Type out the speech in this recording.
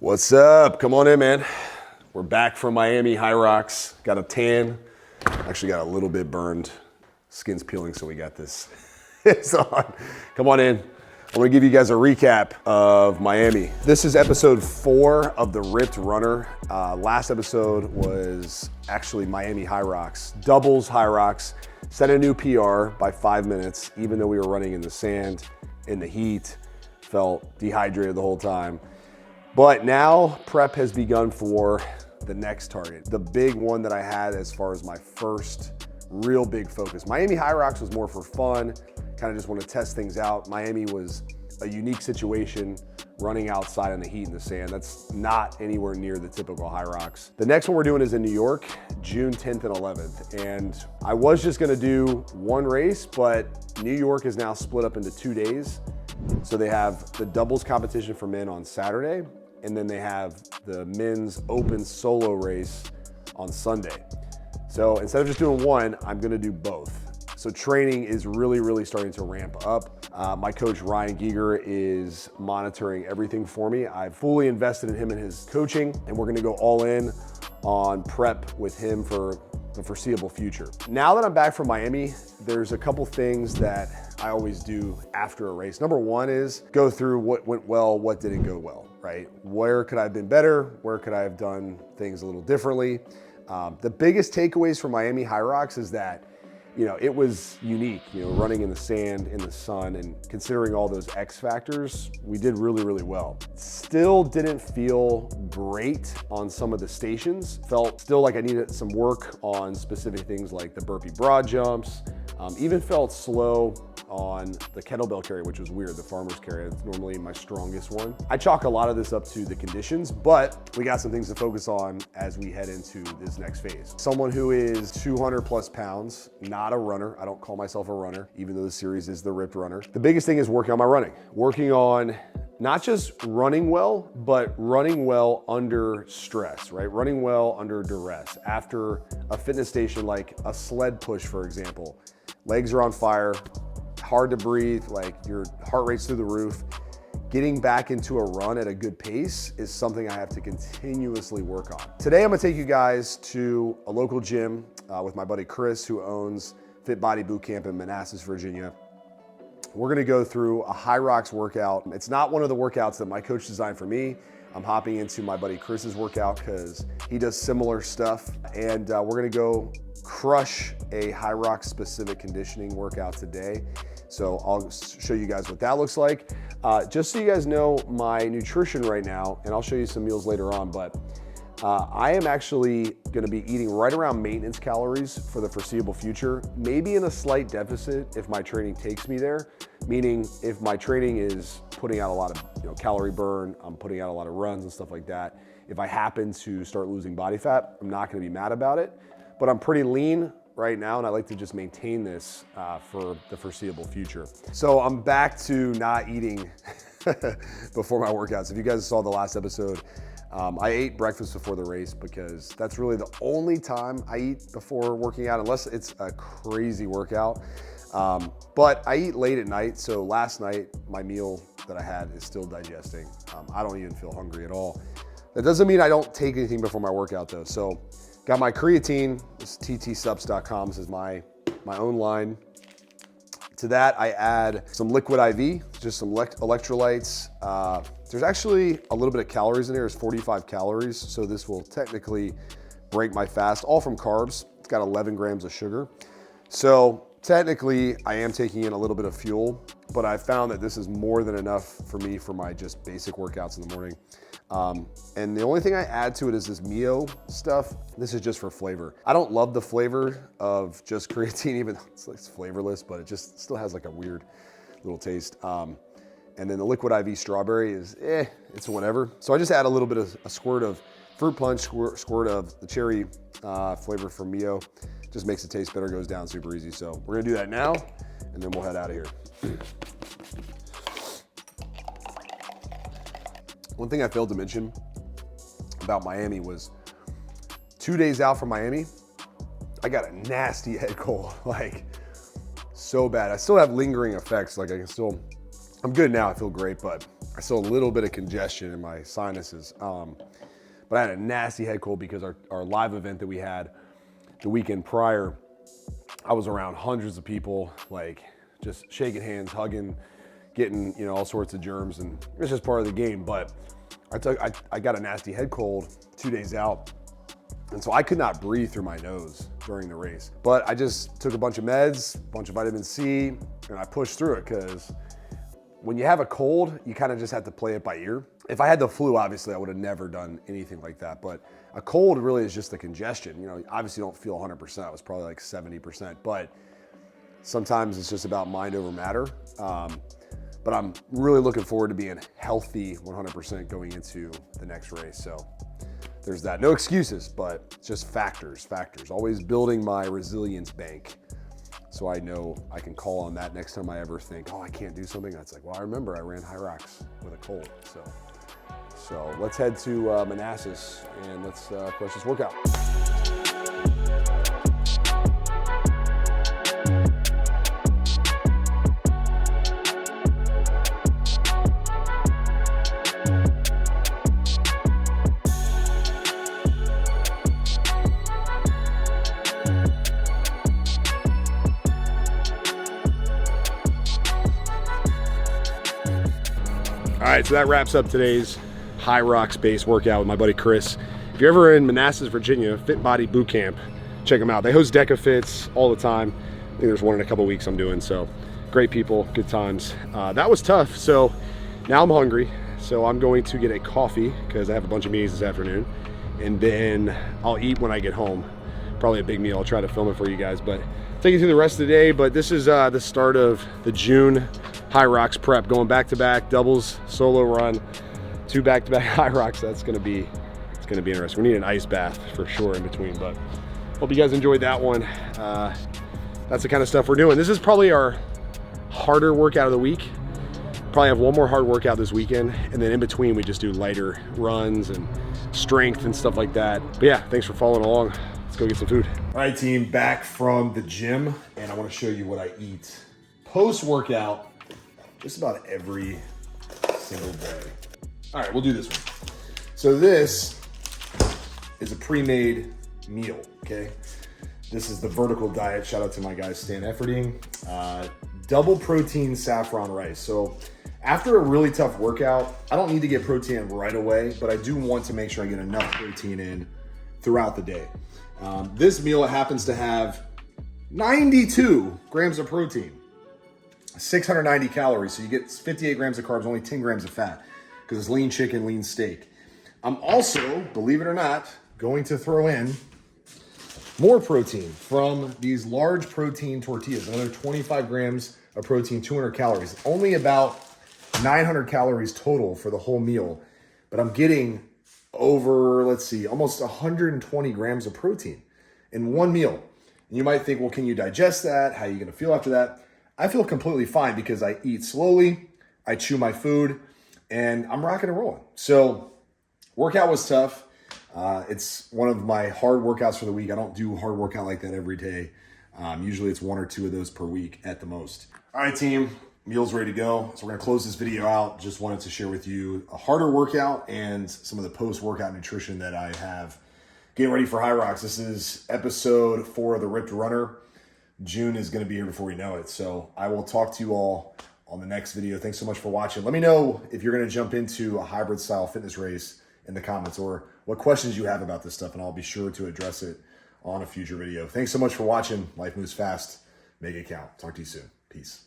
What's up? Come on in, man. We're back from Miami HYROX. Got a tan. Actually got a little bit burned. Skin's peeling, so we got this. It's on. Come on in. I'm gonna give you guys a recap of Miami. This is episode 4 of the Ripped Runner. Last episode was actually Miami HYROX. Doubles HYROX. Set a new PR by 5 minutes, even though we were running in the sand, in the heat. Felt dehydrated the whole time. But now prep has begun for the next target. The big one that I had as far as my first real big focus. Miami HYROX was more for fun, kind of just want to test things out. Miami was a unique situation, running outside in the heat and the sand. That's not anywhere near the typical HYROX. The next one we're doing is in New York, June 10th and 11th. And I was just gonna do one race, but New York is now split up into 2 days. So they have the doubles competition for men on Saturday, and then they have the men's open solo race on Sunday. So instead of just doing one, I'm gonna do both. So training is really starting to ramp up. My coach Ryan Giger is monitoring everything for me. I've fully invested in him and his coaching, and we're gonna go all in on prep with him for the foreseeable future. Now that I'm back from Miami, there's a couple things that I always do after a race. Number one is go through what went well, what didn't go well, right? Where could I have been better? Where could I have done things a little differently? The biggest takeaways from Miami HYROX is that, it was unique, running in the sand, in the sun, and considering all those X factors, we did really well. Still didn't feel great on some of the stations. Felt still like I needed some work on specific things like the burpee broad jumps. Even felt slow on the kettlebell carry, which was weird, the farmer's carry. It's normally my strongest one. I chalk a lot of this up to the conditions, but we got some things to focus on as we head into this next phase. Someone who is 200 plus pounds, not a runner. I don't call myself a runner, even though the series is the Ripped Runner. The biggest thing is working on my running. Working on not just running well, but running well under stress, right? Running well under duress. After a fitness station like a sled push, for example, legs are on fire, hard to breathe, like your heart rate's through the roof. Getting back into a run at a good pace is something I have to continuously work on. Today, I'm gonna take you guys to a local gym with my buddy Chris, who owns Fit Body Boot Camp in Manassas, Virginia. We're gonna go through a HYROX workout. It's not one of the workouts that my coach designed for me. I'm hopping into my buddy Chris's workout because he does similar stuff. And we're gonna go crush a HYROX specific conditioning workout today. So I'll show you guys what that looks like. Just so you guys know my nutrition right now, and I'll show you some meals later on, but I am actually gonna be eating right around maintenance calories for the foreseeable future, maybe in a slight deficit if my training takes me there, meaning if my training is putting out a lot of calorie burn, I'm putting out a lot of runs and stuff like that. If I happen to start losing body fat, I'm not gonna be mad about it, but I'm pretty lean right now, and I like to just maintain this for the foreseeable future. So I'm back to not eating before my workouts. If you guys saw the last episode, I ate breakfast before the race because that's really the only time I eat before working out, unless it's a crazy workout. But I eat late at night, so last night, my meal that I had is still digesting. I don't even feel hungry at all. That doesn't mean I don't take anything before my workout though. So got my creatine, this is ttsubs.com, this is my own line. To that, I add some liquid IV, just some electrolytes. There's actually a little bit of calories in here, it's 45 calories, so this will technically break my fast, all from carbs. It's got 11 grams of sugar. So technically, I am taking in a little bit of fuel, but I found that this is more than enough for me for my just basic workouts in the morning. And the only thing I add to it is this Mio stuff. This is just for flavor. I don't love the flavor of just creatine, even though it's flavorless, but it just still has like a weird little taste. And then the liquid IV strawberry is, it's whatever. So I just add a little bit of a squirt of fruit punch, squirt of the cherry flavor from Mio. Just makes it taste better, goes down super easy. So we're gonna do that now, and then we'll head out of here. One thing I failed to mention about Miami was 2 days out from Miami, I got a nasty head cold, like so bad. I still have lingering effects. Like I'm good now, I feel great, but I still a little bit of congestion in my sinuses. But I had a nasty head cold because our live event that we had the weekend prior, I was around hundreds of people, like just shaking hands, hugging, getting, you know, all sorts of germs, and it's just part of the game. But I got a nasty head cold 2 days out, and so I could not breathe through my nose during the race. But I just took a bunch of meds, a bunch of vitamin C, and I pushed through it, because when you have a cold, you kind of just have to play it by ear. If I had the flu, obviously, I would have never done anything like that. But a cold really is just the congestion. You know, obviously you don't feel 100%. It was probably like 70%. But sometimes it's just about mind over matter. But I'm really looking forward to being healthy 100% going into the next race. So there's that. No excuses, but just factors. Always building my resilience bank, so I know I can call on that next time I ever think, oh, I can't do something. That's like, well, I remember I ran HYROX with a cold. So let's head to Manassas and let's crush this workout. All right, so that wraps up today's HYROX base workout with my buddy Chris. If you're ever in Manassas, Virginia, Fit Body Boot Camp, check them out. They host Deca Fits all the time. I think there's one in a couple weeks I'm doing, so great people, good times. That was tough, so now I'm hungry. So I'm going to get a coffee because I have a bunch of meetings this afternoon, and then I'll eat when I get home. Probably a big meal. I'll try to film it for you guys, but take you through the rest of the day. But this is the start of the June HYROX prep, going back-to-back doubles, solo run, 2 back-to-back HYROX. It's gonna be interesting. We need an ice bath for sure in between, but hope you guys enjoyed that one. That's the kind of stuff we're doing. This is probably our harder workout of the week. Probably have one more hard workout this weekend, and then in between we just do lighter runs and strength and stuff like that. But yeah, thanks for following along. Let's go get some food. All right, team, back from the gym, and I want to show you what I eat post-workout just about every single day. All right, we'll do this one. So this is a pre-made meal, okay? This is the vertical diet. Shout out to my guy, Stan Efferding. Double protein saffron rice. So after a really tough workout, I don't need to get protein in right away, but I do want to make sure I get enough protein in throughout the day. This meal happens to have 92 grams of protein, 690 calories. So you get 58 grams of carbs, only 10 grams of fat, because it's lean chicken, lean steak. I'm also, believe it or not, going to throw in more protein from these large protein tortillas, another 25 grams of protein, 200 calories, only about 900 calories total for the whole meal. But I'm getting over, let's see, almost 120 grams of protein in one meal. And you might think, well, can you digest that? How are you gonna feel after that? I feel completely fine because I eat slowly, I chew my food, and I'm rocking and rolling. So workout was tough. It's one of my hard workouts for the week. I don't do hard workout like that every day. Usually it's 1 or 2 of those per week at the most. All right, team, meal's ready to go. So we're gonna close this video out. Just wanted to share with you a harder workout and some of the post-workout nutrition that I have. Getting ready for HYROX. This is episode 4 of the Ripped Runner. June is gonna be here before we know it. So I will talk to you all on the next video. Thanks so much for watching. Let me know if you're gonna jump into a hybrid style fitness race in the comments, or what questions you have about this stuff, and I'll be sure to address it on a future video. Thanks so much for watching. Life moves fast. Make it count. Talk to you soon. Peace.